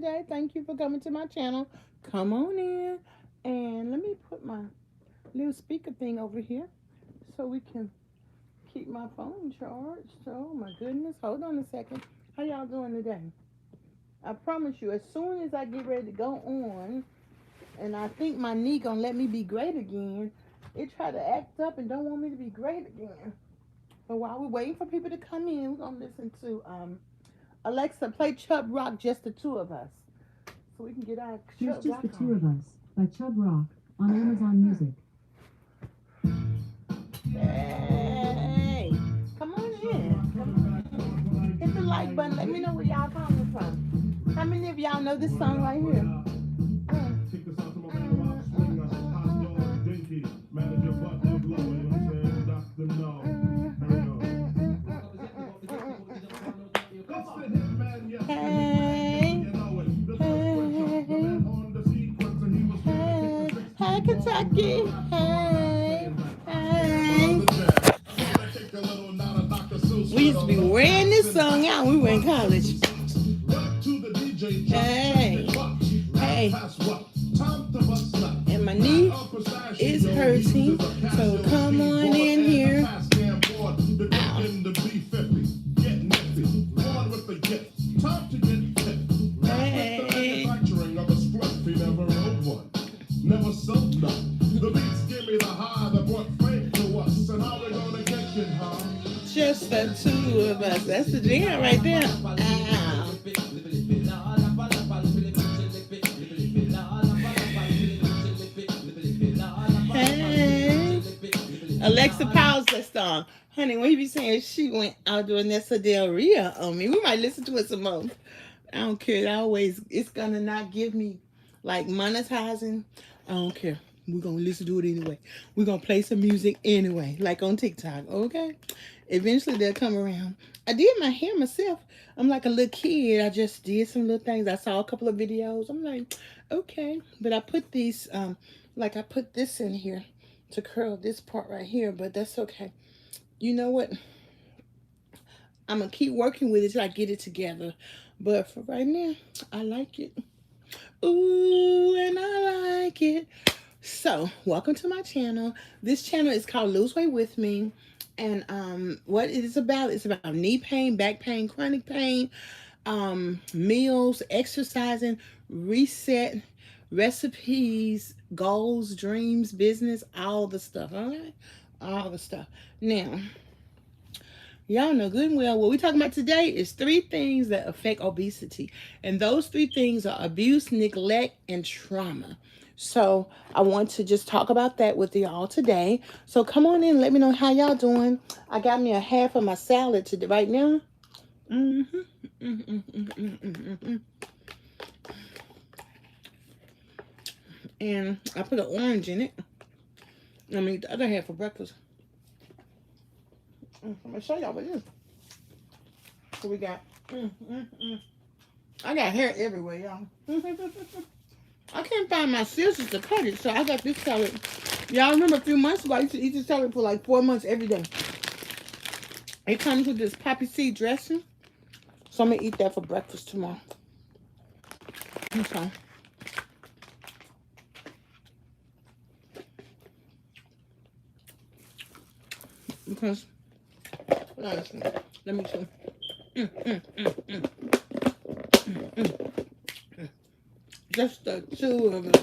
today. Thank you for coming to my channel. Come on in. And let me put my little speaker thing over here so we can keep my phone charged. Oh my goodness. Hold on a second. How y'all doing today? I promise you, as soon as I get ready to go on, and I think my knee gonna let me be great again, it try to act up and don't want me to be great again. But while we're waiting for people to come in, we're gonna listen to Alexa play Chub Rock, just the two of us, so we can get our Here's Chub Just Rock the Two on. of Us by Chub Rock on Amazon Music. Hey, come on in. Come on in. Hit the like button. Let me know where y'all coming from. How many of y'all know this song right here? Hey, hey, Kentucky. Hey, hey. We used to be wearing this song out when we were in college. Hey, hey. And my knee is hurting, so come on in here. Hey. Never sold none. The beats give me the high that brought fame to us. And how we gonna get it, huh? Just the two of us. That's the jam right there. Ow. Hey. Alexa, pause that song. Honey, when you be saying she went out doing Nessa Del Rio on me, we might listen to it some more. I don't care. It's gonna not give me like monetizing. I don't care. We're gonna listen to it anyway. We're gonna play some music anyway, like on TikTok, okay? Eventually they'll come around. I did my hair myself. I'm like a little kid. I just did some little things. I saw a couple of videos. I'm like, okay. But I put these, like I put this in here to curl this part right here, but that's okay. You know what? I'm gonna keep working with it till I get it together. But for right now, I like it. Ooh, and I like it. So, welcome to my channel. This channel is called Lose Weight With Me. And what it is about, it's about knee pain, back pain, chronic pain, meals, exercising, reset, recipes, goals, dreams, business, all the stuff. All right? All the stuff. Now, y'all know good and well what we're talking about today is three things that affect obesity. And those three things are abuse, neglect, and trauma. So I want to just talk about that with y'all today. So come on in, let me know how y'all doing. I got me a half of my salad today right now. Mm-hmm. Mm-hmm. Mm-hmm. Mm-hmm. And I put an orange in it. I mean the other half for breakfast. I'm gonna show y'all what it is. So we got I got hair everywhere, y'all. I can't find my scissors to cut it, so I got this salad. Y'all remember a few months ago, I used to eat this salad for like 4 months every day. It comes with this poppy seed dressing, so I'm gonna eat that for breakfast tomorrow. Okay. Because, let me see. Mm, mm, mm, mm, mm, mm. Just the two of us.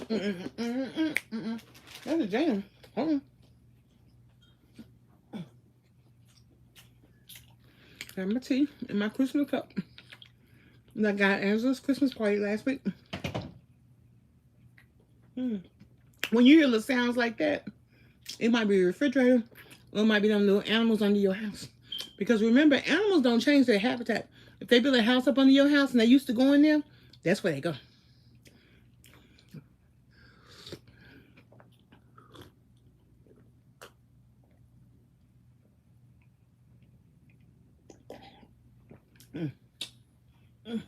That's a jam. Hold on. Got my tea in my Christmas cup. I got Angela's Christmas party last week. Mm. When you hear little sounds like that, it might be your refrigerator, or it might be them little animals under your house. Because remember, animals don't change their habitat. If they build a house up under your house and they used to go in there, that's where they go. Mm. Mm.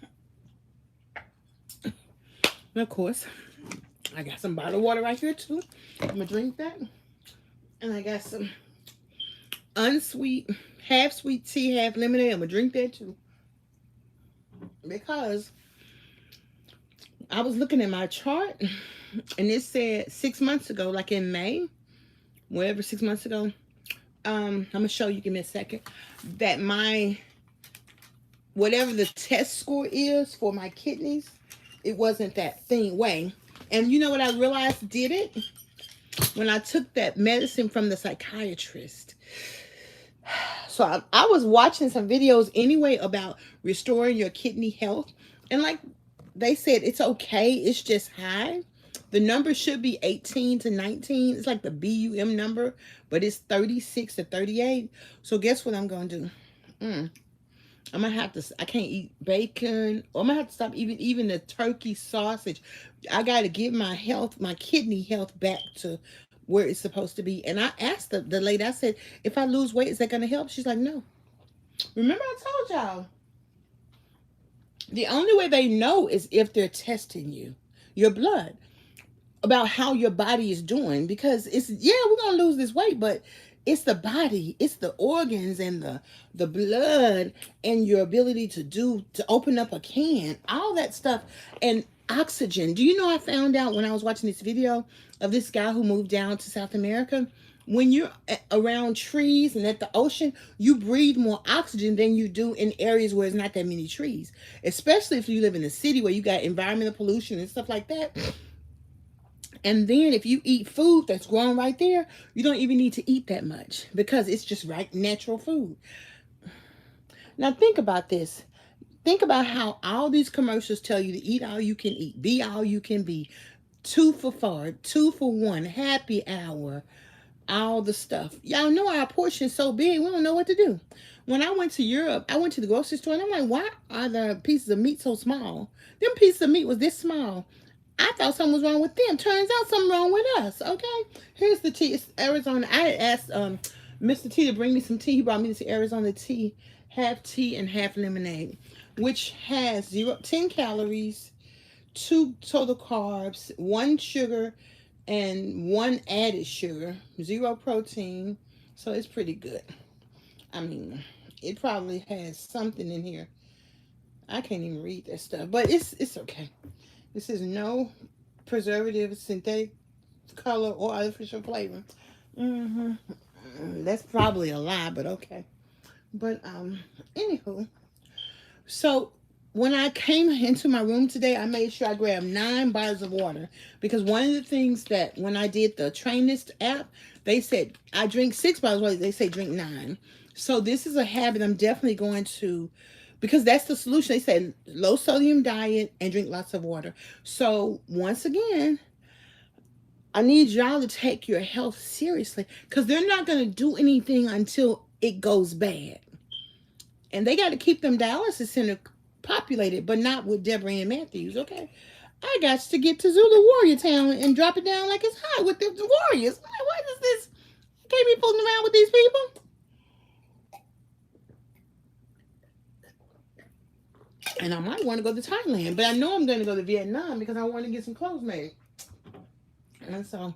And of course, I got some bottled water right here too. I'm gonna drink that. And I got some unsweet, half sweet tea, half lemonade. I'm gonna drink that too. Because I was looking at my chart, and it said 6 months ago, like in May, whatever, 6 months ago. I'm gonna show you. Give me a second. That my whatever the test score is for my kidneys, it wasn't that thing way. And you know what I realized did it? When I took that medicine from the psychiatrist. So I was watching some videos anyway about restoring your kidney health. And like they said, it's okay. It's just high. The number should be 18 to 19. It's like the BUM number, but it's 36 to 38. So guess what I'm going to do? I'm going to have to, I can't eat bacon. Or I'm going to have to stop even the turkey sausage. I got to get my health, my kidney health back to where it's supposed to be. And I asked the lady, I said, if I lose weight, is that going to help? She's like, no. Remember I told y'all, the only way they know is if they're testing you, your blood, about how your body is doing. Because it's, yeah, we're going to lose this weight, but it's the body, it's the organs and the blood and your ability to open up a can, all that stuff. And oxygen. Do you know, I found out when I was watching this video of this guy who moved down to South America, when you're around trees and at the ocean, you breathe more oxygen than you do in areas where there's not that many trees, especially if you live in a city where you got environmental pollution and stuff like that. And then if you eat food that's grown right there, you don't even need to eat that much because it's just right natural food. Now think about this. Think about how all these commercials tell you to eat all you can eat, be all you can be, 2 for 4, 2 for 1, happy hour, all the stuff. Y'all know our portion's so big, we don't know what to do. When I went to Europe, I went to the grocery store and I'm like, why are the pieces of meat so small? Them pieces of meat was this small. I thought something was wrong with them. Turns out something wrong with us, okay? Here's the tea. It's Arizona. I had asked Mr. T to bring me some tea. He brought me this Arizona tea and half lemonade, which has 10 calories, 2 total carbs, 1 sugar, and 1 added sugar, 0 protein. So it's pretty good. I mean, it probably has something in here. I can't even read that stuff, but it's okay. This is no preservative, synthetic color, or artificial flavor. That's probably a lie, but okay. But anywho, so when I came into my room today, I made sure I grabbed 9 bottles of water, because one of the things that when I did the Train This app, they said I drink 6 bottles of water. They say drink 9. So this is a habit I'm definitely going to, because that's the solution. They said low sodium diet and drink lots of water. So once again, I need y'all to take your health seriously, because they're not going to do anything until it goes bad. And they got to keep them dialysis centers populated, but not with DebraAnnMatthews, okay? I got to get to Zulu Warrior Town and drop it down like it's hot with the warriors. What is this? I can't be fooling around with these people. And I might want to go to Thailand, but I know I'm going to go to Vietnam because I want to get some clothes made. And so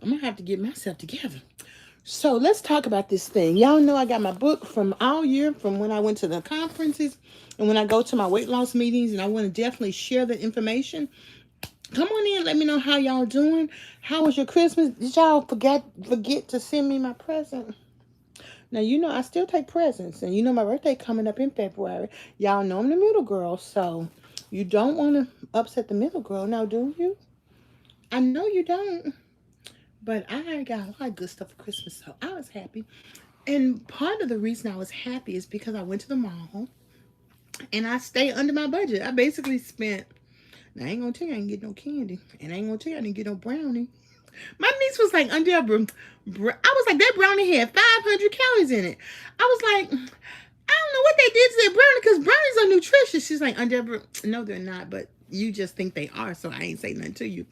I'm going to have to get myself together. So let's talk about this thing. Y'all know I got my book from all year, from when I went to the conferences and when I go to my weight loss meetings, and I want to definitely share the information. Come on in. Let me know how y'all doing. How was your Christmas? Did y'all forget to send me my present? Now, you know, I still take presents, and you know my birthday coming up in February. Y'all know I'm the middle girl, so you don't want to upset the middle girl now, do you? I know you don't, but I got a lot of good stuff for Christmas, so I was happy. And part of the reason I was happy is because I went to the mall, and I stayed under my budget. I basically spent, now I ain't going to tell you I didn't get no candy, and I ain't going to tell you I didn't get no brownie. My niece was like, Debra, I was like, that brownie had 500 calories in it. I was like, I don't know what they did to that brownie, because brownies are nutritious. She's like, Debra, no, they're not, but you just think they are, so I ain't saying nothing to you.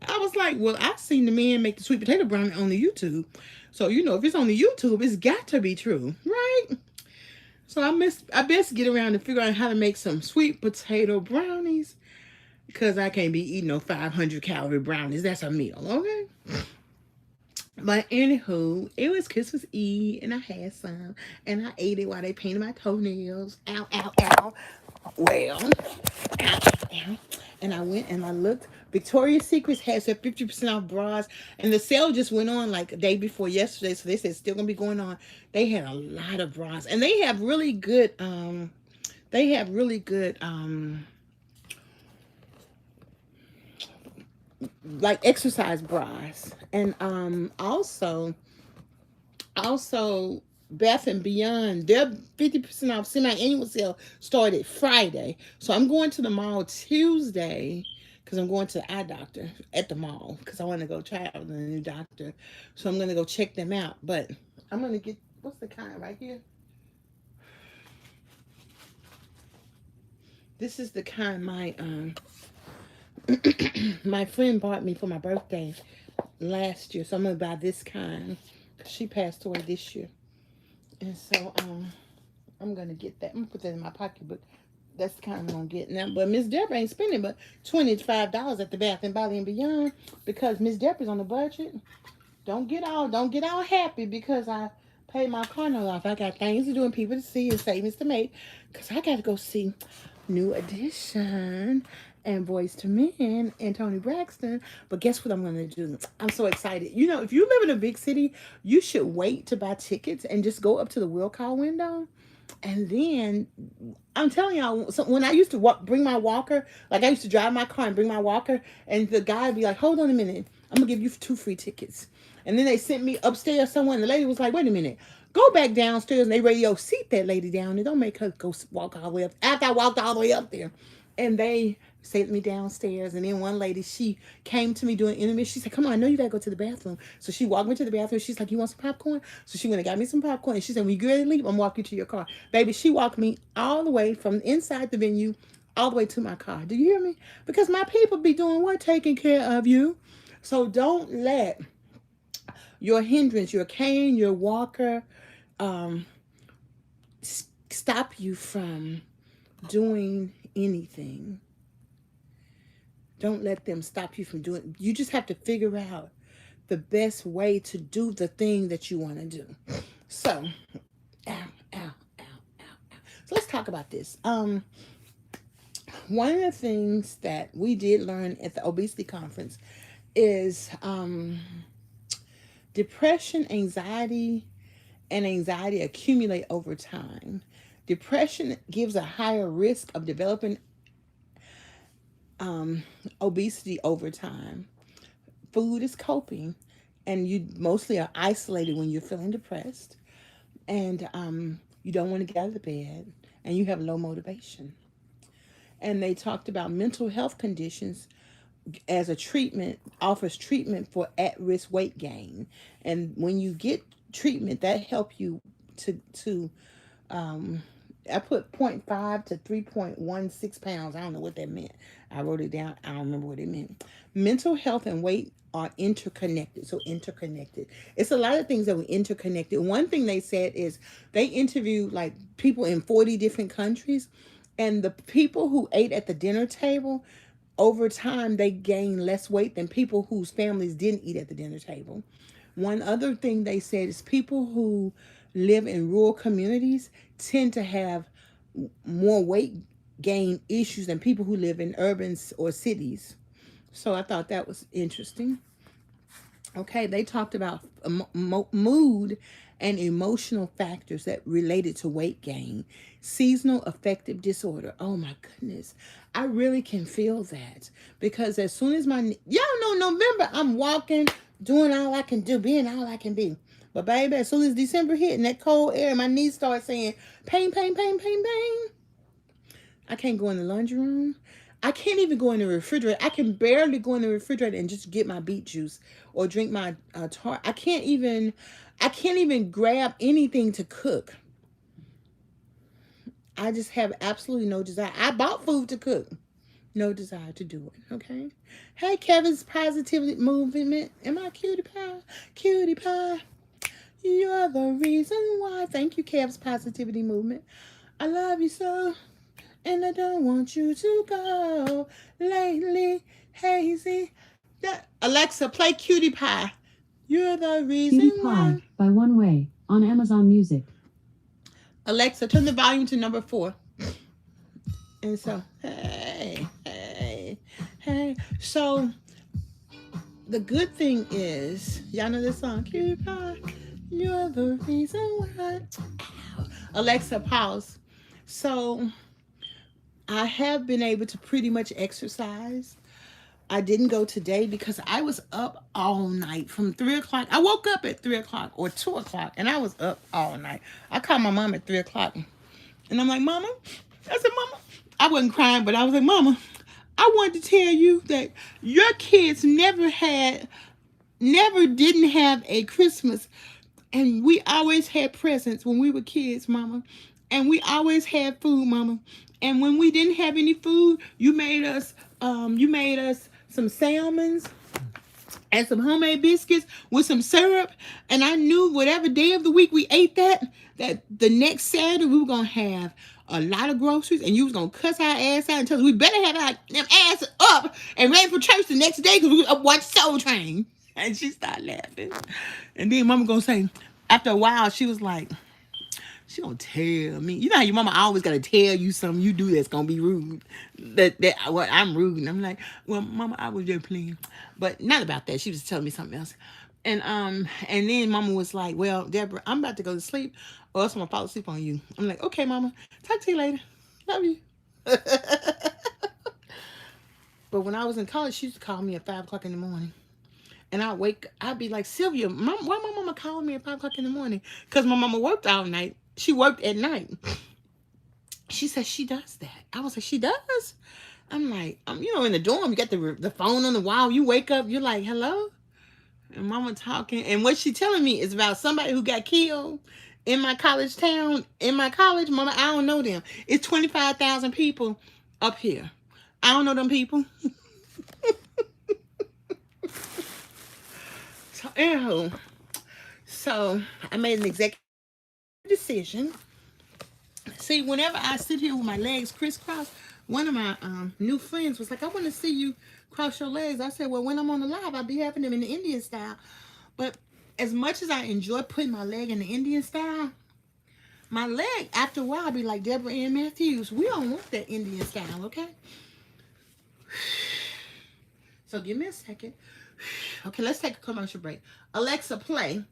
I was like, well, I've seen the man make the sweet potato brownie on the YouTube. So, you know, if it's on the YouTube, it's got to be true, right? So I best get around and figure out how to make some sweet potato brownies, because I can't be eating no 500 calorie brownies. That's a meal, okay? But anywho, it was Christmas Eve, and I had some, and I ate it while they painted my toenails. Ow, ow, ow. Well, ow, ow. And I went and I looked. Victoria's Secrets has their 50% off bras, and the sale just went on like a day before yesterday. So they said it's still gonna be going on. They had a lot of bras, and they have really good. They have really good. Like exercise bras, and also Bath and Beyond, their 50% off semi-annual sale started Friday. So I'm going to the mall Tuesday because I'm going to the eye doctor at the mall because I want to go try out with a new doctor. So I'm going to go check them out. But I'm going to get, what's the kind right here? This is the kind my friend bought me for my birthday last year. So I'm going to buy this kind. She passed away this year. And so I'm gonna get that. I'm gonna put that in my pocketbook. That's the kind I'm gonna get now. But Miss Debra ain't spending but $25 at the Bath and Body and Beyond because Miss Debra's on the budget. Don't get all happy because I paid my car note off. I got things to do and people to see and savings to make. Cause I gotta go see New Edition and Boys to Men and Tony Braxton. But guess what I'm gonna do? I'm so excited. You know, if you live in a big city, you should wait to buy tickets and just go up to the will call window. And then I'm telling y'all, so when I used to bring my walker, like I used to drive my car and bring my walker, and the guy would be like, "Hold on a minute, I'm gonna give you 2 free tickets." And then they sent me upstairs somewhere, and the lady was like, "Wait a minute, go back downstairs." And they radio seat that lady down, and don't make her go walk all the way up. After I walked all the way up there, and they sent me downstairs, and then one lady, she came to me doing intermission. She said, "Come on, I know you gotta go to the bathroom." So she walked me to the bathroom. She's like, "You want some popcorn?" So she went and got me some popcorn, and she said, "When you get ready to leave, I'm walking you to your car." Baby, she walked me all the way from inside the venue all the way to my car. Do you hear me? Because my people be doing what? Taking care of you. So don't let your hindrance, your cane, your walker, um, stop you from doing anything. Don't let them stop you from doing. You just have to figure out the best way to do the thing that you want to do. So, ow, ow, ow, ow, ow. So let's talk about this. One of the things that we did learn at the obesity conference is depression, anxiety, and anxiety accumulate over time. Depression gives a higher risk of developing obesity over time. Food is coping, and you mostly are isolated when you're feeling depressed, and you don't want to get out of the bed, and you have low motivation. And they talked about mental health conditions as a treatment, offers treatment for at-risk weight gain, and when you get treatment, that help you to um, I put zero point 0.5 to 3.16 pounds. I don't know what that meant. I wrote it down. I don't remember what it meant. Mental health and weight are interconnected. So interconnected. It's a lot of things that we interconnected. One thing they said is they interviewed like people in 40 different countries, and the people who ate at the dinner table, over time they gained less weight than people whose families didn't eat at the dinner table. One other thing they said is people who live in rural communities tend to have more weight gain issues than people who live in urban or cities. So I thought that was interesting. Okay, they talked about mood and emotional factors that related to weight gain. Seasonal affective disorder. Oh my goodness. I really can feel that because as soon as y'all know November, I'm walking, doing all I can do, being all I can be. But baby, as soon as December hit and that cold air, my knees start saying pain, pain, pain, pain, pain. I can't go in the laundry room. I can't even go in the refrigerator. I can barely go in the refrigerator and just get my beet juice or drink my tart. I can't even grab anything to cook. I just have absolutely no desire. I bought food to cook. No desire to do it. Okay. Hey, Kevin's positivity movement. Am I cutie pie? Cutie pie. You're the reason why. Thank you, Kev's positivity movement. I love you so. And I don't want you to go lately, hazy. Alexa, play Cutie Pie. You're the reason why. PewDiePie by One Way on Amazon Music. Alexa, turn the volume to number 4. And so, hey. So, the good thing is, y'all know this song, PewDiePie, you're the reason why. Alexa, pause. So, I have been able to pretty much exercise. I didn't go today because I was up all night from 3 o'clock. I woke up at 3 o'clock or 2 o'clock and I was up all night. I called my mom at 3 o'clock and I'm like, Mama, I said, Mama, I wasn't crying, but I was like, Mama, I wanted to tell you that your kids never didn't have a Christmas. And we always had presents when we were kids, Mama. And we always had food, Mama. And when we didn't have any food, you made us some salmons and some homemade biscuits with some syrup. And I knew whatever day of the week we ate that the next Saturday we were gonna have a lot of groceries, and you was gonna cuss our ass out and tell us we better have our them ass up and ready for church the next day because we up watch Soul Train. And she started laughing. And then Mama gonna say, after a while, she was like, she gonna tell me. You know how your mama always gotta tell you something you do that's gonna be rude. Well, I'm rude. And I'm like, well, Mama, I was just playing. But not about that. She was telling me something else. And then Mama was like, well, Debra, I'm about to go to sleep or else I'm gonna fall asleep on you. I'm like, okay, Mama. Talk to you later. Love you. But when I was in college, she used to call me at 5 o'clock in the morning. And I'd be like, Sylvia, why my mama calling me at 5 o'clock in the morning? Because my mama worked all night. She worked at night. She said she does that. I was like, she does? I'm like, in the dorm, you got the phone on the wall. You wake up, you're like, hello? And mama talking. And what she telling me is about somebody who got killed in my college town. In my college, Mama, I don't know them. It's 25,000 people up here. I don't know them people. So I made an executive decision. See, whenever I sit here with my legs crisscrossed, one of my new friends was like, I want to see you cross your legs. I said, well, when I'm on the live, I'll be having them in the Indian style. But as much as I enjoy putting my leg in the Indian style, my leg, after a while, I'll be like DebraAnnMatthews. We don't want that Indian style, okay? So give me a second. Okay, let's take a commercial break. Alexa, play.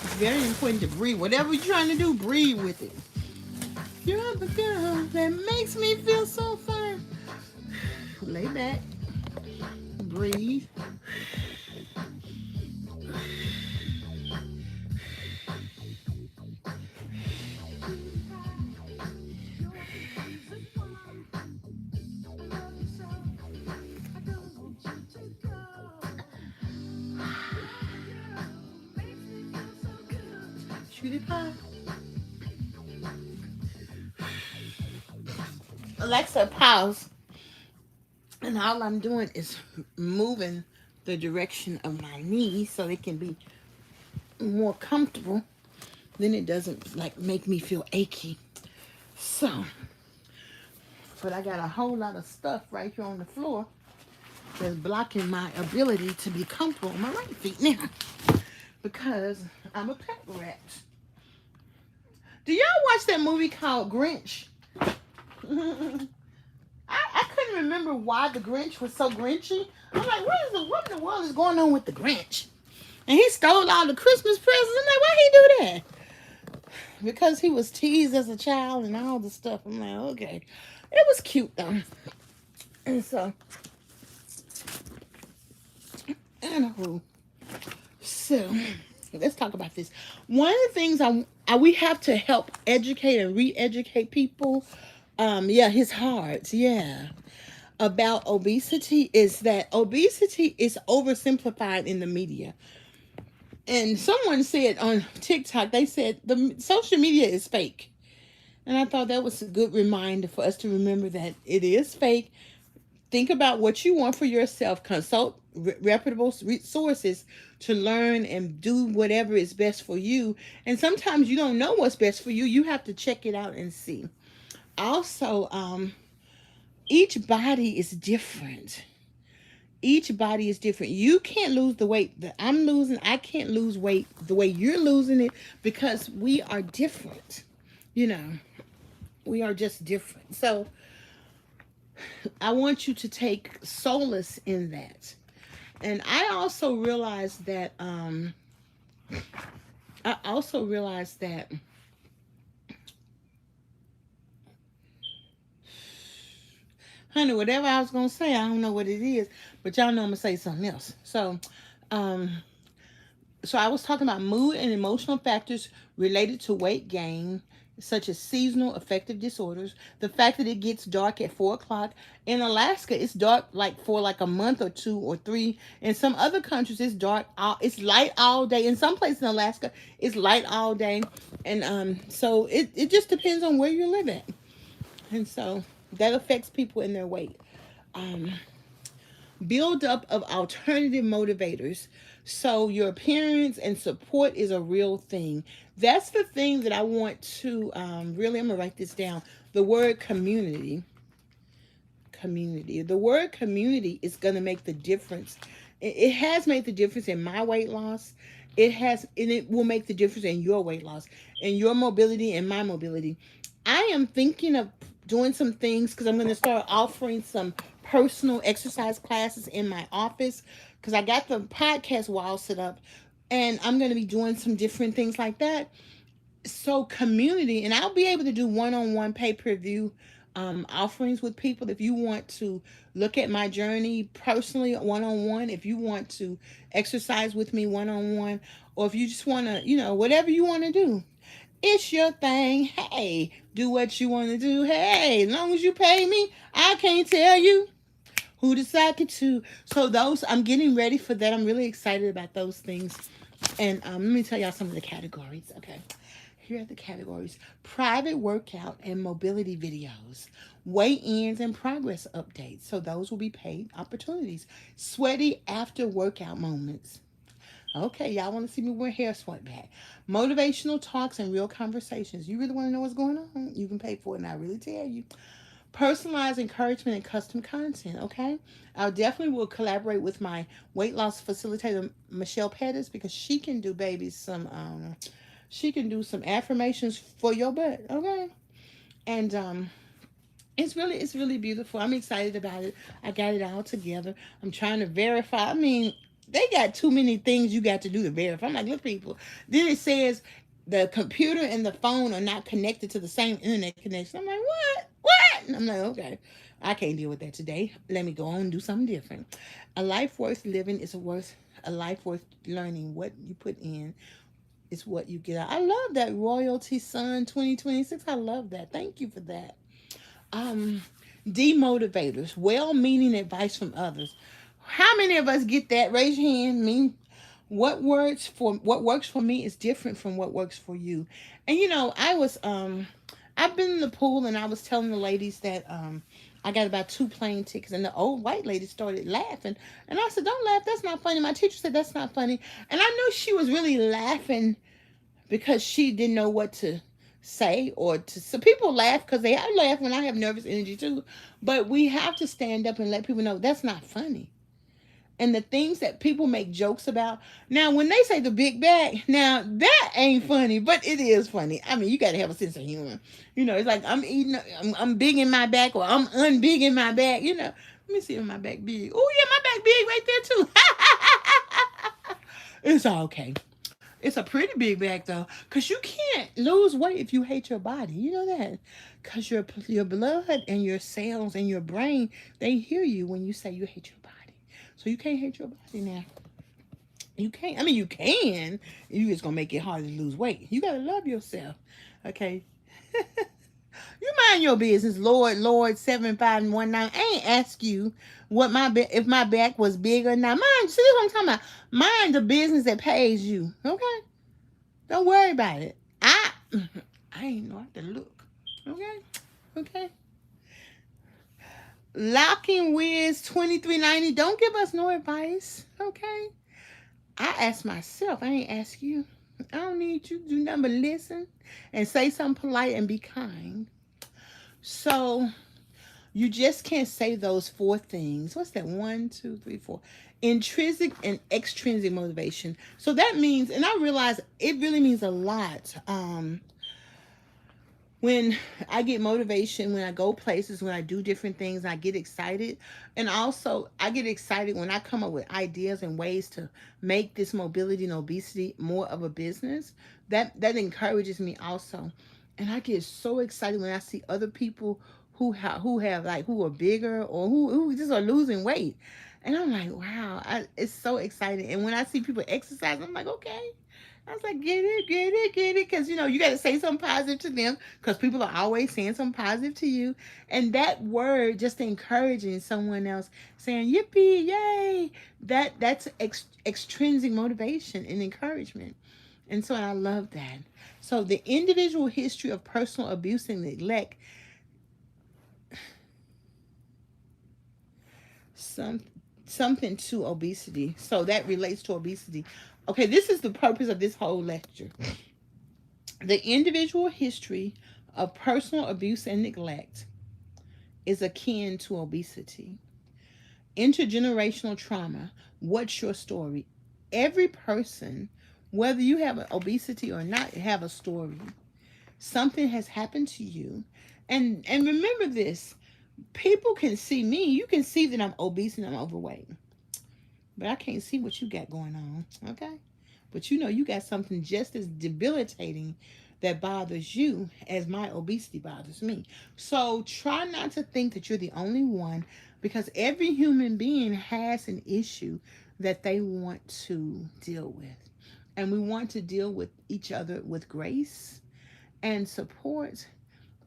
It's very important to breathe. Whatever you're trying to do, breathe with it. You're the girl that makes me feel so fine. Lay back. Breathe. PewDiePie. Alexa, pause. And all I'm doing is moving the direction of my knees so they can be more comfortable. Then it doesn't like make me feel achy. So, but I got a whole lot of stuff right here on the floor that's blocking my ability to be comfortable on my right feet now because I'm a pet rat. Do y'all watch that movie called Grinch? I couldn't remember why the Grinch was so grinchy. I'm like, what in the world is going on with the Grinch? And he stole all the Christmas presents. I'm like, why he do that? Because he was teased as a child and all the stuff. I'm like, okay. It was cute though. And so, anywho, so let's talk about this. One of the things we have to help educate and re-educate people. His heart, about obesity is that obesity is oversimplified in the media. And someone said on TikTok, they said the social media is fake. And I thought that was a good reminder for us to remember that it is fake. Think about what you want for yourself. Consult reputable resources to learn and do whatever is best for you. And sometimes you don't know what's best for you. You have to check it out and see. Also, each body is different. Each body is different. You can't lose the weight that I'm losing. I can't lose weight the way you're losing it because we are different. You know, we are just different. So I want you to take solace in that. And I also realized that honey, whatever I was gonna say, I don't know what it is, but y'all know I'm gonna say something else. Um, so I was talking about mood and emotional factors related to weight gain, such as seasonal affective disorders. The fact that it gets dark at 4 o'clock in Alaska, it's dark like for like a month or 2 or 3. In some other countries, it's dark. It's light all day. In some places in Alaska, it's light all day, and so it just depends on where you live at, and so that affects people in their weight. Um, Build up of alternative motivators. So your appearance and support is a real thing. That's the thing that I want to really, I'm going to write this down. The word community. Community. The word community is going to make the difference. It has made the difference in my weight loss. And it will make the difference in your weight loss, and your mobility and my mobility. I am thinking of doing some things because I'm going to start offering some personal exercise classes in my office because I got the podcast wall set up, and I'm going to be doing some different things like that. So community, and I'll be able to do one-on-one pay-per-view offerings with people. If you want to look at my journey personally one-on-one, if you want to exercise with me one-on-one, or if you just want to, whatever you want to do, it's your thing. Hey, do what you want to do. Hey, as long as you pay me, I can't tell you who decided to. So those, I'm getting ready for that. I'm really excited about those things. And let me tell y'all some of the categories. Okay. Here are the categories: private workout and mobility videos, weigh-ins and progress updates. So those will be paid opportunities. Sweaty after workout moments. Okay, y'all want to see me wear hair sweat back. Motivational talks and real conversations. You really want to know what's going on? You can pay for it, and I really tell you. Personalized encouragement and custom content. Okay, I definitely will collaborate with my weight loss facilitator Michelle Pettis because she can do babies some she can do some affirmations for your butt. Okay, and it's really beautiful. I'm excited about it. I got it all together. I'm trying to verify. I mean, they got too many things you got to do to verify. I'm like, look, people. Then it says the computer and the phone are not connected to the same internet connection. I'm like, what? What? And I'm like, okay, I can't deal with that today. Let me go on and do something different. A life worth living is a life worth learning. What you put in is what you get out. I love that Royalty Sun 2026. I love that. Thank you for that. Um, Demotivators, well-meaning advice from others. How many of us get that? Raise your hand. Me. What works for me is different from what works for you. And I've been in the pool and I was telling the ladies that I got about 2 plane tickets, and the old white lady started laughing, and I said, "Don't laugh. That's not funny." My teacher said, "That's not funny," and I knew she was really laughing because she didn't know what to say or to. So people laugh because I laugh when I have nervous energy too, but we have to stand up and let people know that's not funny. And the things that people make jokes about. Now, when they say the big back, now that ain't funny, but it is funny. I mean, you got to have a sense of humor. It's like I'm big in my back, or I'm unbig in my back. Let me see if my back big. Oh yeah, my back big right there too. It's all okay. It's a pretty big back though, cause you can't lose weight if you hate your body. You know that, cause your blood and your cells and your brain, they hear you when you say you hate your body. So you can't hate your body now. You can't. I mean, you can. You just gonna make it harder to lose weight. You gotta love yourself. Okay. You mind your business, Lord 7519. I ain't ask you what if my back was big or not. Mind, see what I'm talking about. Mind the business that pays you. Okay. Don't worry about it. I ain't know how to look. Okay? Okay? Locking Wiz 2390, don't give us no advice, okay? I ask myself, I ain't ask you. I don't need you to do nothing but listen and say something polite and be kind. So you just can't say those four things. What's that? One, two, three, four. Intrinsic and extrinsic motivation. So that means, and I realize it really means a lot. When I get motivation, when I go places, when I do different things, I get excited. And also, I get excited when I come up with ideas and ways to make this mobility and obesity more of a business. That encourages me also. And I get so excited when I see other people who have like who are bigger or who just are losing weight. And I'm like, wow, it's so exciting. And when I see people exercise, I'm like, okay, I was like, get it, get it, get it. Because, you got to say something positive to them because people are always saying something positive to you. And that word, just encouraging someone else, saying, yippee, yay, that's extrinsic motivation and encouragement. And so I love that. So the individual history of personal abuse and neglect, some something to obesity. So that relates to obesity. Okay, this is the purpose of this whole lecture. The individual history of personal abuse and neglect is akin to obesity. Intergenerational trauma. What's your story? Every person, whether you have obesity or not, have a story. Something has happened to you. And remember this. People can see me. You can see that I'm obese and I'm overweight. But I can't see what you got going on. Okay? But you got something just as debilitating that bothers you as my obesity bothers me. So try not to think that you're the only one because every human being has an issue that they want to deal with. And we want to deal with each other with grace and support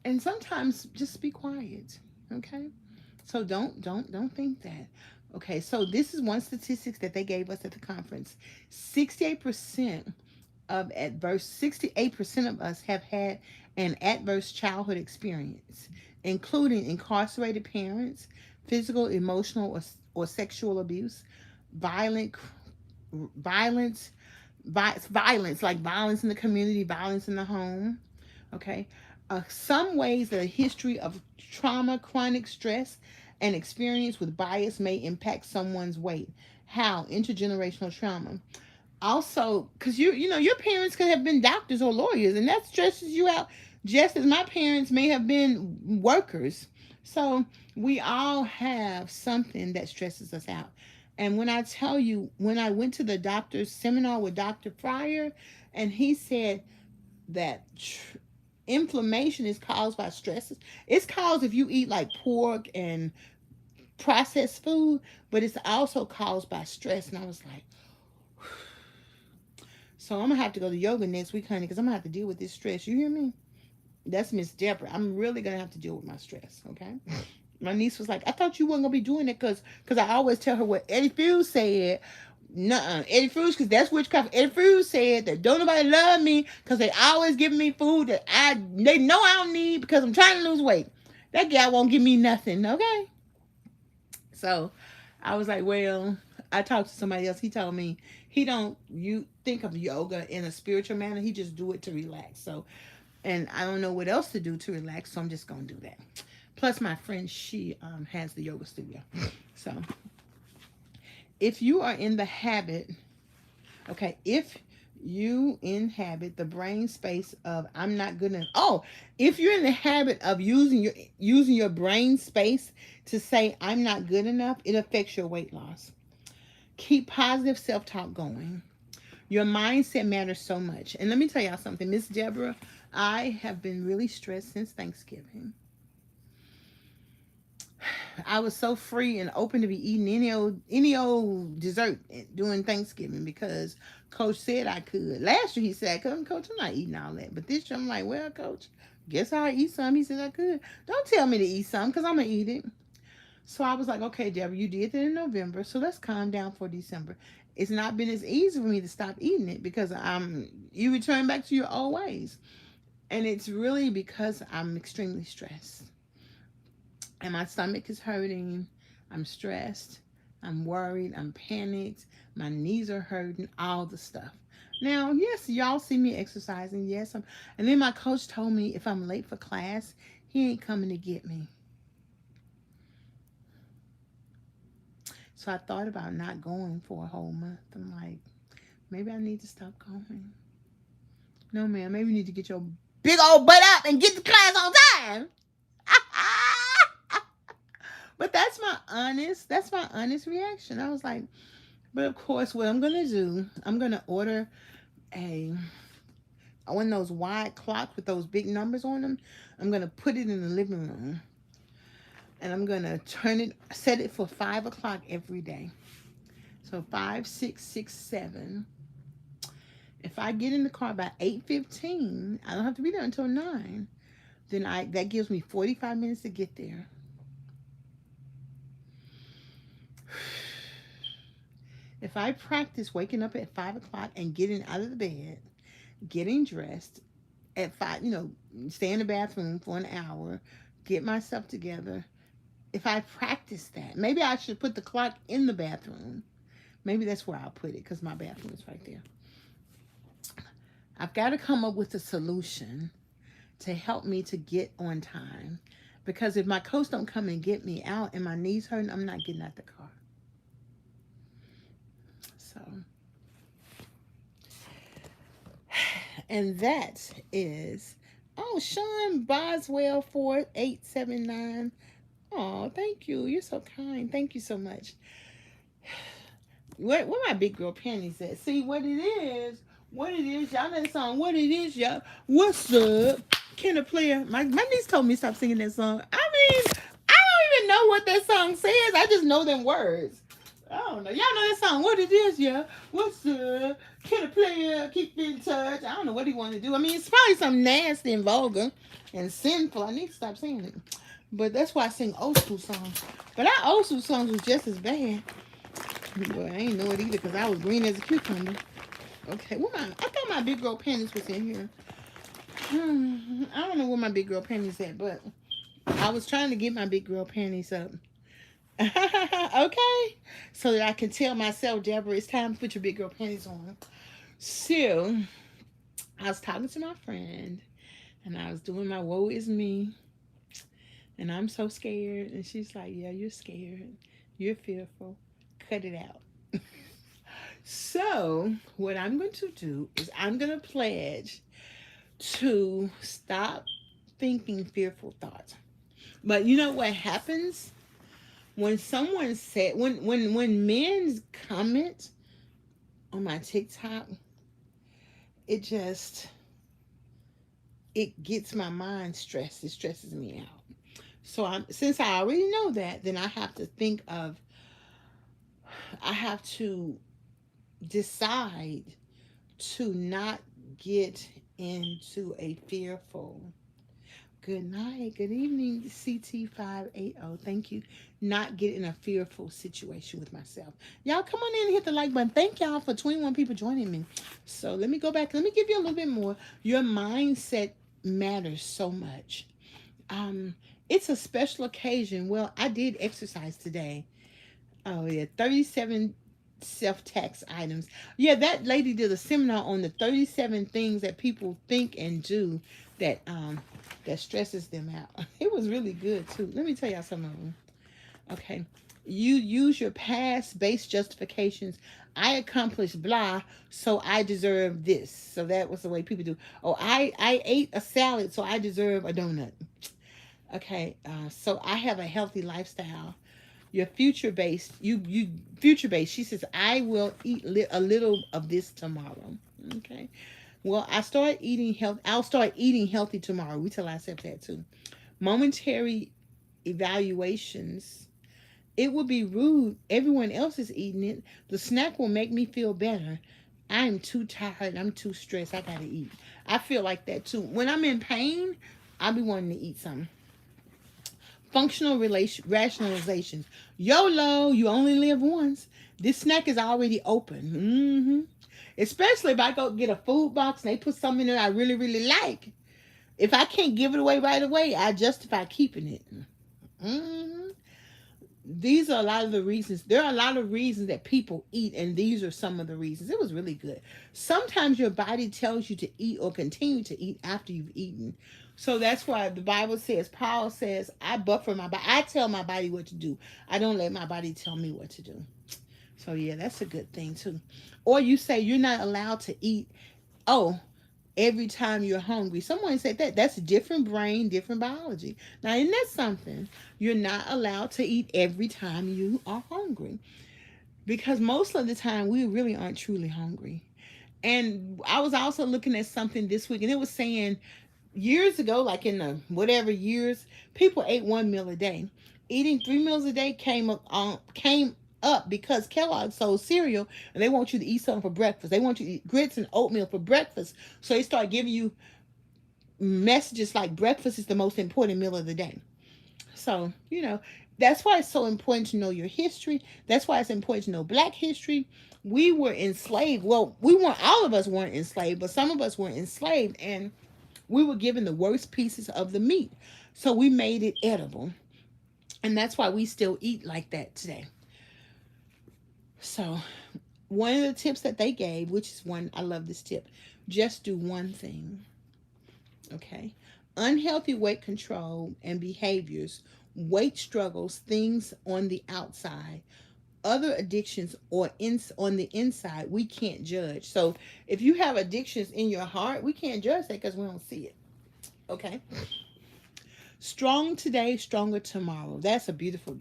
and sometimes just be quiet. Okay? So don't think that. Okay, so this is one statistics that they gave us at the conference. 68% of adverse 68% of us have had an adverse childhood experience, including incarcerated parents, physical, emotional, or sexual abuse, violent violence, violence like violence in the community, violence in the home. Okay, some ways that a history of trauma, chronic stress, and experience with bias may impact someone's weight. How? Intergenerational trauma. Also, because your parents could have been doctors or lawyers, and that stresses you out just as my parents may have been workers. So we all have something that stresses us out. And when I tell you, when I went to the doctor's seminar with Dr. Fryer, and he said that inflammation is caused by stresses. It's caused if you eat like pork and processed food, but it's also caused by stress. And I was like, so I'm gonna have to go to yoga next week, honey, because I'm gonna have to deal with this stress. You hear me? That's Miss Debra. I'm really gonna have to deal with my stress. Okay. My niece was like, I thought you weren't gonna be doing it because I always tell her what Eddie Fuse said. Nuh-uh. Eddie Fuse, because that's witchcraft. Eddie Fuse said that don't nobody love me because they always give me food that they know I don't need because I'm trying to lose weight. That guy won't give me nothing. Okay. So I was like, well, I talked to somebody else. He told me he don't you think of yoga in a spiritual manner. He just do it to relax. So, and I don't know what else to do to relax. So I'm just gonna do that. Plus, my friend, she has the yoga studio. So, if you are in the habit, okay, if you inhabit the brain space of I'm not good enough. Oh, if you're in the habit of using your brain space to say I'm not good enough, it affects your weight loss. Keep positive self-talk going. Your mindset matters so much. And let me tell y'all something, Miss Debra, I have been really stressed since Thanksgiving. I was so free and open to be eating any old dessert during Thanksgiving because Coach said I could. Last year he said I couldn't. Coach, I'm not eating all that. But this year I'm like, well, Coach, guess I'll eat some. He said I could. Don't tell me to eat some because I'm going to eat it. So I was like, okay, Deborah, you did that in November, so let's calm down for December. It's not been as easy for me to stop eating it because you return back to your old ways. And it's really because I'm extremely stressed. and my stomach is hurting. I'm stressed. I'm worried. I'm panicked. My knees are hurting. All the stuff. Now, yes, y'all see me exercising. Yes, and then my coach told me if I'm late for class, he ain't coming to get me. So I thought about not going for a whole month. I'm like, maybe I need to stop going. No, ma'am. Maybe you need to get your big old butt up and get to class on time. But that's my honest reaction. I was like, but of course, what I'm gonna do, I'm gonna order one of those wide clocks with those big numbers on them. I'm gonna put it in the living room, and I'm gonna set it for 5 o'clock every day. So 5, 6, 6, 7. If I get in the car by 8:15, I don't have to be there until 9. Then that gives me 45 minutes to get there. If I practice waking up at 5 o'clock and getting out of the bed, getting dressed at 5, stay in the bathroom for an hour, get myself together. If I practice that, maybe I should put the clock in the bathroom. Maybe that's where I'll put it because my bathroom is right there. I've got to come up with a solution to help me to get on time. Because if my coach don't come and get me out and my knees hurting, I'm not getting out the car. So, and that is, Sean Boswell 4879. Oh, thank you. You're so kind. Thank you so much. Where my big girl panties at? See what it is. What it is, y'all know the song. What it is, y'all. What's up? Can a player? My niece told me to stop singing that song. I mean, I don't even know what that song says. I just know them words. I don't know. Y'all know that song. What it is, yeah. What's up? Can a player keep in touch? I don't know what he want to do. I mean, it's probably something nasty and vulgar and sinful. I need to stop singing it. But that's why I sing old school songs. But our old school songs was just as bad. Boy, I ain't know it either because I was green as a cucumber. Okay, I thought my big girl panties was in here. I don't know where my big girl panties at, but I was trying to get my big girl panties up. Okay, so that I can tell myself, Debra, it's time to put your big girl panties on. So, I was talking to my friend, and I was doing my woe is me, and I'm so scared, and she's like, yeah, you're scared, you're fearful, cut it out. So, what I'm going to do is I'm going to pledge to stop thinking fearful thoughts. But you know what happens? When someone said, when men comment on my TikTok, it gets my mind stressed. It stresses me out. So since I already know that, then I have to decide to not get into a fearful. Good night. Good evening, CT580. Thank you. Not get in a fearful situation with myself. Y'all come on in and hit the like button. Thank y'all for 21 people joining me. So let me go back. Let me give you a little bit more. Your mindset matters so much. It's a special occasion. Well, I did exercise today. Oh yeah, 37 self-tax items. Yeah, that lady did a seminar on the 37 things that people think and do that stresses them out. It was really good too. Let me tell y'all some of them. Okay. You use your past based justifications. I accomplished blah, so I deserve this. So that was the way people do. Oh, I ate a salad, so I deserve a donut. Okay. So I have a healthy lifestyle. Your future based. Future based. She says, I will eat a little of this tomorrow. Okay. Well, I'll start eating healthy tomorrow. We tell ourselves that too. Momentary evaluations. It would be rude. Everyone else is eating it. The snack will make me feel better. I'm too tired. I'm too stressed. I gotta eat. I feel like that too. When I'm in pain, I'll be wanting to eat something. Functional rationalizations. YOLO, you only live once. This snack is already open. Especially if I go get a food box and they put something in it I really, really like. If I can't give it away right away, I justify keeping it. Hmm. These are a lot of the reasons. There are a lot of reasons that people eat, and these are some of the reasons. It was really good. Sometimes your body tells you to eat or continue to eat after you've eaten. So that's why the Bible says, Paul says, I buffer my body. I tell my body what to do. I don't let my body tell me what to do. So yeah, that's a good thing too. Or you say you're not allowed to eat. Oh, every time you're hungry. Someone said that. That's a different brain, different biology. Now, isn't that something? You're not allowed to eat every time you are hungry. Because most of the time, we really aren't truly hungry. And I was also looking at something this week, and it was saying years ago, like in the whatever years, people ate 1 meal a day. Eating 3 meals a day came up because Kellogg sold cereal and they want you to eat something for breakfast. They want you to eat grits and oatmeal for breakfast. So they start giving you messages like breakfast is the most important meal of the day. So, that's why it's so important to know your history. That's why it's important to know black history. We were enslaved. Well, we weren't, all of us weren't enslaved, but some of us were enslaved, and we were given the worst pieces of the meat. So we made it edible. And that's why we still eat like that today. So, one of the tips that they gave, which is one, I love this tip, just do one thing. Okay. Unhealthy weight control and behaviors, weight struggles, things on the outside, other addictions on the inside, we can't judge. So, if you have addictions in your heart, we can't judge that because we don't see it. Okay. Strong today, stronger tomorrow. That's beautiful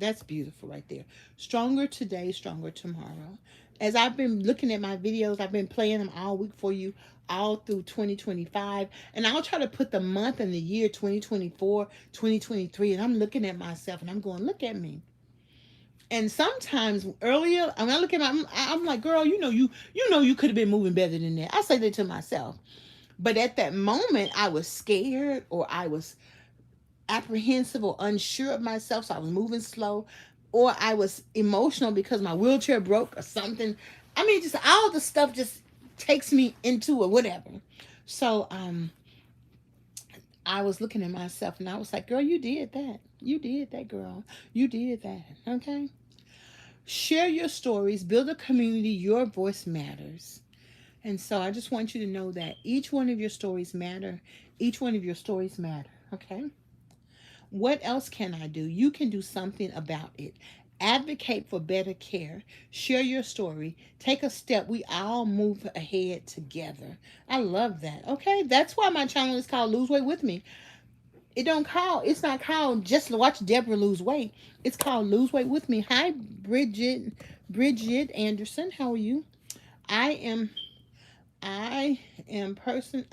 right there. Stronger today, stronger tomorrow. As I've been looking at my videos, I've been playing them all week for you, all through 2025. And I'll try to put the month and the year 2024, 2023. And I'm looking at myself and I'm going, look at me. And sometimes earlier, when I look at I'm like, girl, you could have been moving better than that. I say that to myself. But at that moment, I was scared, or I was apprehensive or unsure of myself, so I was moving slow, or I was emotional because my wheelchair broke or something. I mean, just all the stuff just takes me into or whatever. So I was looking at myself and I was like, girl, you did that. You did that, girl. You did that. Okay. Share your stories, build a community. Your voice matters. And so I just want you to know that each one of your stories matter. Each one of your stories matter. Okay. What else can I do? You can do something about it. Advocate for better care. Share your story. Take a step. We all move ahead together. I love that. Okay, that's why my channel is called Lose Weight With Me. It's not called just watch Debra lose weight. It's called Lose Weight With Me. Hi, Bridget Anderson. How are you? I am I am a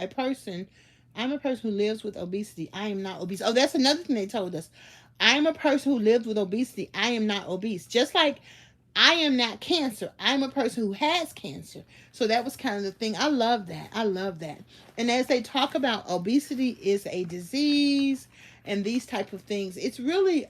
person. I'm a person who lives with obesity. I am not obese. Oh, that's another thing they told us. I am a person who lives with obesity. I am not obese. Just like I am not cancer. I'm a person who has cancer. So that was kind of the thing. I love that. I love that. And as they talk about obesity is a disease and these type of things, it's really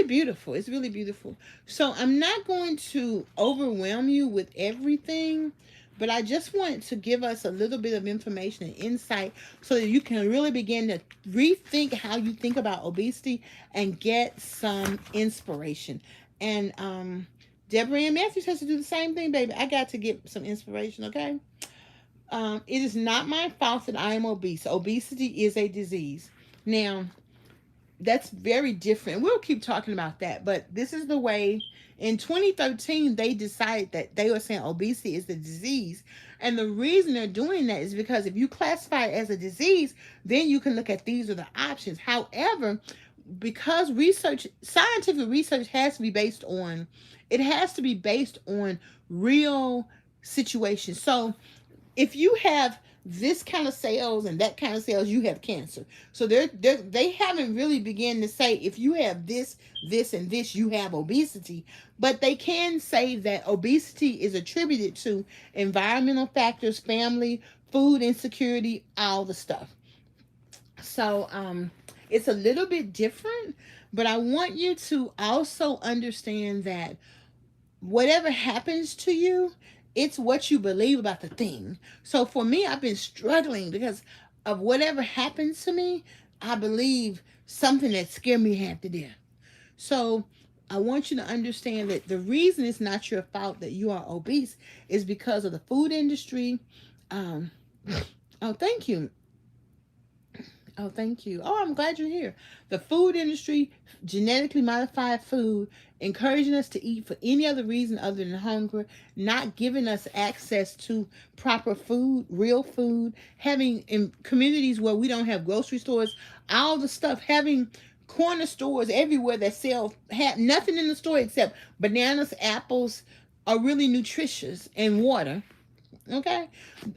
beautiful. It's really beautiful. So I'm not going to overwhelm you with everything, but I just want to give us a little bit of information and insight so that you can really begin to rethink how you think about obesity and get some inspiration. And DebraAnnMatthews has to do the same thing, baby. I got to get some inspiration, okay? It is not my fault that I am obese. Obesity is a disease. Now, that's very different. We'll keep talking about that, but this is the way. In 2013 they decided that they were saying obesity is the disease, and the reason they're doing that is because if you classify it as a disease, then you can look at these are the options. However, because scientific research has to be based on, it has to be based on real situations. So if you have this kind of cells and that kind of cells, you have cancer. So they haven't really begun to say if you have this, and this, you have obesity. But they can say that obesity is attributed to environmental factors, family, food insecurity, all the stuff. So it's a little bit different, but I want you to also understand that whatever happens to you, it's what you believe about the thing. So for me, I've been struggling because of whatever happens to me. I believe, something that scared me half to death. So I want you to understand that the reason it's not your fault that you are obese is because of the food industry. Um, oh, thank you. Oh, thank you. Oh, I'm glad you're here. The food industry, genetically modified food, encouraging us to eat for any other reason other than hunger, not giving us access to proper food, real food, having in communities where we don't have grocery stores, all the stuff, having corner stores everywhere that sell have nothing in the store except bananas, apples, are really nutritious, and water. Okay,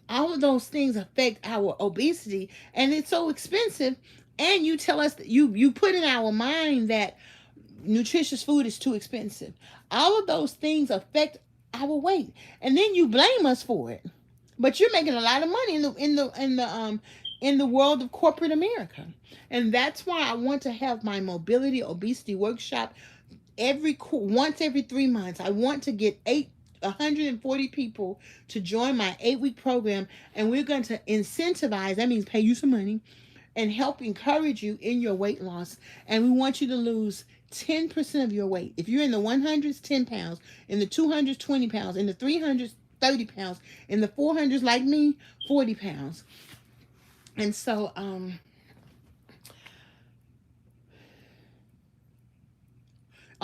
all of those things affect our obesity, and it's so expensive. And you tell us that you put in our mind that nutritious food is too expensive. All of those things affect our weight, and then you blame us for it. But you're making a lot of money in the world of corporate America, and that's why I want to have my mobility obesity workshop once every 3 months. I want to get 140 people to join my 8-week program, and we're going to incentivize. That means pay you some money and help encourage you in your weight loss. And we want you to lose 10% of your weight. If you're in the 100s, 10 pounds, in the 200s, 20 pounds, in the 300s, 30 pounds, in the 400s, like me, 40 pounds. And so, oh,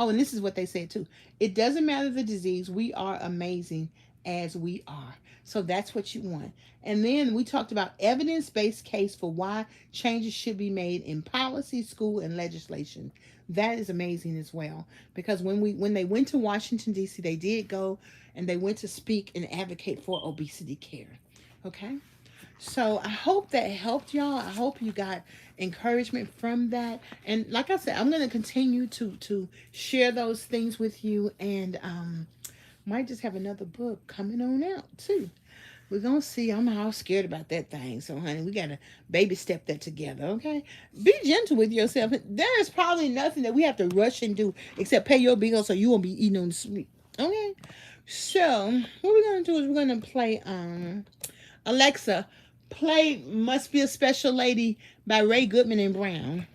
and this is what they said too. It doesn't matter the disease. We are amazing as we are. So that's what you want. And then we talked about evidence-based case for why changes should be made in policy, school, and legislation. That is amazing as well. Because when they went to Washington, D.C., they did go and they went to speak and advocate for obesity care. Okay? So I hope that helped y'all. I hope you got encouragement from that. And like I said, I'm going to continue to share those things with you, and might just have another book coming on out too. We're going to see. I'm all scared about that thing. So, honey, we got to baby step that together, okay? Be gentle with yourself. There is probably nothing that we have to rush and do except pay your bills so you won't be eating on the street, okay? So, what we're going to do is we're going to play Alexa, play Must Be a Special Lady by Ray Goodman and Brown.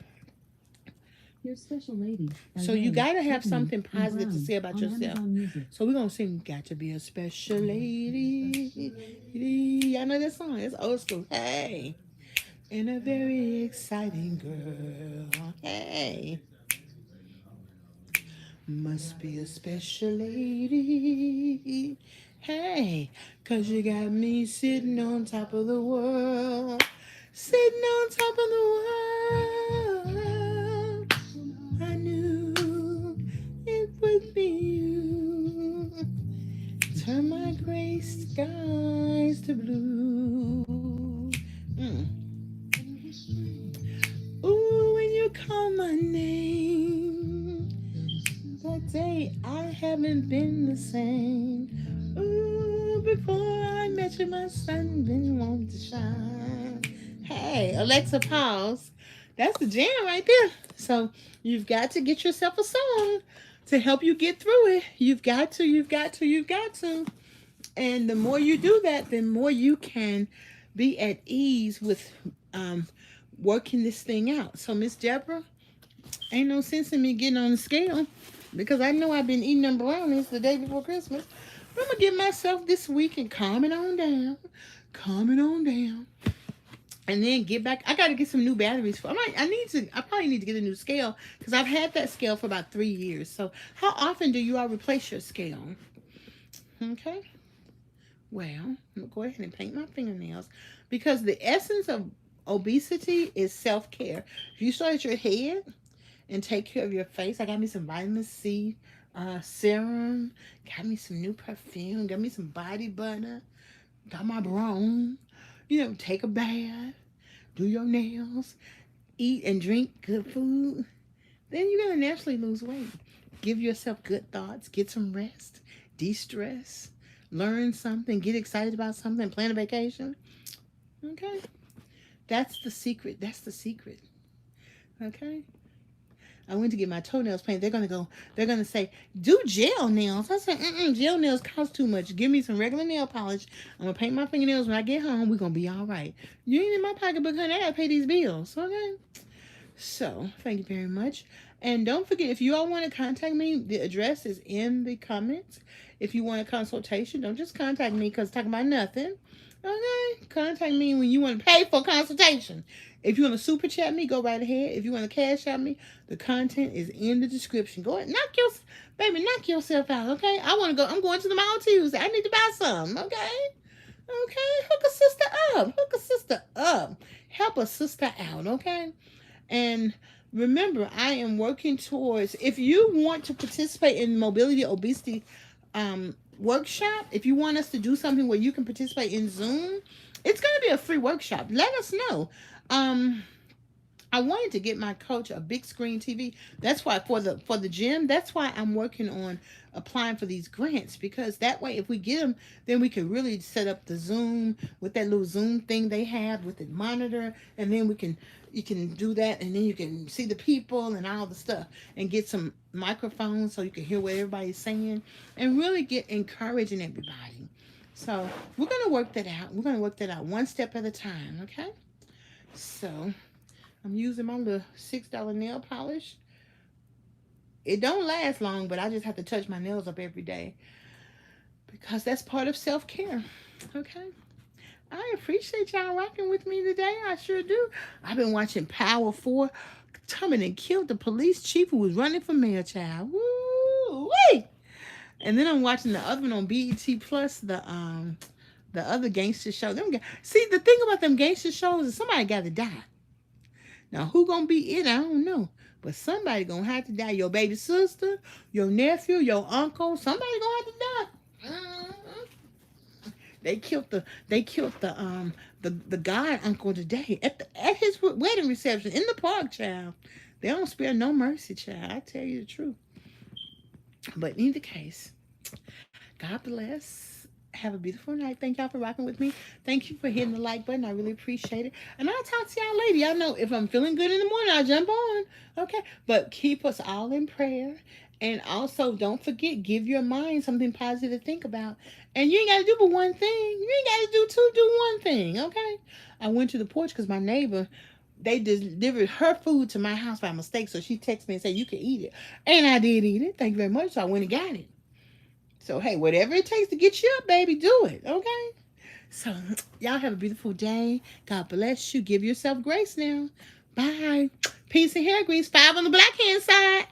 Your Special Lady. So you got to have something Goodman and positive to Brown say about on yourself. Amazon Music. So we're going to sing Got to Be a Special Lady. I know that song. It's old school. Hey. And a very exciting girl. Hey. Must be a special lady. Hey, 'cause you got me sitting on top of the world. Sitting on top of the world. I knew it would be you. Turn my gray skies to blue. Ooh, when you call my name, that day I haven't been the same. Ooh, before I met you, my sun didn't want to shine. Hey, Alexa, pause. That's the jam right there. So you've got to get yourself a song to help you get through it. You've got to. And the more you do that, the more you can be at ease with working this thing out. So, Miss Debra, ain't no sense in me getting on the scale because I know I've been eating them brownies the day before Christmas. But I'm going to give myself this week and calm it on down. And then get back. I got to get some new batteries for. I probably need to get a new scale because I've had that scale for about 3 years. So how often do you all replace your scale? Okay. Well, I'm going to go ahead and paint my fingernails because the essence of obesity is self-care. If you start at your head and take care of your face, I got me some vitamin C serum, got me some new perfume, got me some body butter, got my brown, take a bath, do your nails, eat and drink good food, then you're going to naturally lose weight. Give yourself good thoughts, get some rest, de-stress, learn something, get excited about something, plan a vacation. Okay? That's the secret. Okay? I went to get my toenails painted. They're going to say, do gel nails. I said, gel nails cost too much. Give me some regular nail polish. I'm going to paint my fingernails when I get home. We're going to be all right. You ain't in my pocketbook, honey. I got to pay these bills. Okay? So, thank you very much. And don't forget, if you all want to contact me, the address is in the comments. If you want a consultation, don't just contact me because talking about nothing. Okay? Contact me when you want to pay for a consultation. If you want to super chat me, go right ahead. If you want to cash out me, the content is in the description. Go ahead, knock yourself out, okay? I want to go. I'm going to the mall Tuesday. I need to buy some, okay? Okay? Hook a sister up. Hook a sister up. Help a sister out, okay? And remember, I am working towards, if you want to participate in mobility obesity workshop, if you want us to do something where you can participate in Zoom, it's going to be a free workshop. Let us know. I wanted to get my coach a big screen TV. That's why for the gym, that's why I'm working on applying for these grants, because that way if we get them, then we can really set up the Zoom with that little Zoom thing they have with the monitor, and then you can do that, and then you can see the people and all the stuff, and get some microphones so you can hear what everybody's saying, and really get encouraging everybody. So we're gonna work that out. We're gonna work that out one step at a time, okay? So I'm using my little $6 nail polish. It don't last long, but I just have to touch my nails up every day because that's part of self-care. Okay? I appreciate y'all rocking with me today. I sure do. I've been watching Power 4. Coming and killed the police chief who was running for mayor, child. Woo-wee! And then I'm watching the other one on BET Plus, the other gangster show. See, the thing about them gangster shows is somebody got to die. Now, who gonna be it? I don't know. But somebody gonna have to die. Your baby sister, your nephew, your uncle. Somebody gonna have to die. They killed the god uncle today at his wedding reception in the park, child. They don't spare no mercy, child. I tell you the truth. But in either case, God bless. Have a beautiful night. Thank y'all for rocking with me. Thank you for hitting the like button. I really appreciate it. And I'll talk to y'all later. Y'all know if I'm feeling good in the morning, I'll jump on. Okay? But keep us all in prayer. And also, don't forget, give your mind something positive to think about. And you ain't got to do but one thing. You ain't got to do one thing. Okay? I went to the porch because my neighbor, they delivered her food to my house by mistake. So she texted me and said, you can eat it. And I did eat it. Thank you very much. So I went and got it. So, hey, whatever it takes to get you up, baby, do it, okay? So, y'all have a beautiful day. God bless you. Give yourself grace now. Bye. Peace and hair grease. 5 on the black hand side.